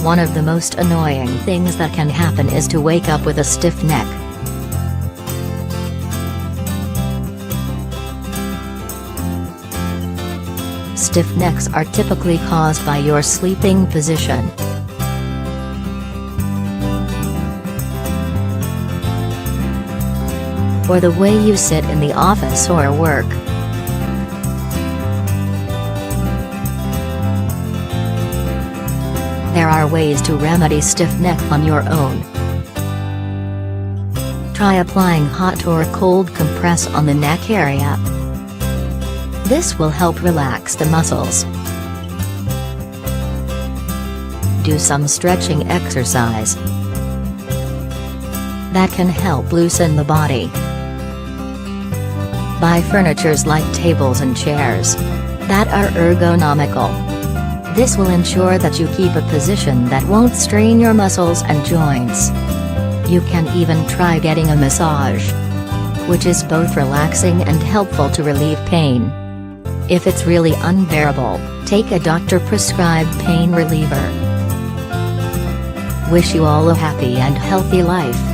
One of the most annoying things that can happen is to wake up with a stiff neck. Stiff necks are typically caused by your sleeping position. Or the way you sit in the office or work. There are ways to remedy stiff neck on your own. Try applying hot or cold compress on the neck area. This will help relax the muscles. Do some stretching exercise. That can help loosen the body. Buy furnitures like tables and chairs that are ergonomical. This will ensure that you keep a position that won't strain your muscles and joints. You can even try getting a massage, which is both relaxing and helpful to relieve pain. If it's really unbearable, take a doctor-prescribed pain reliever. Wish you all a happy and healthy life.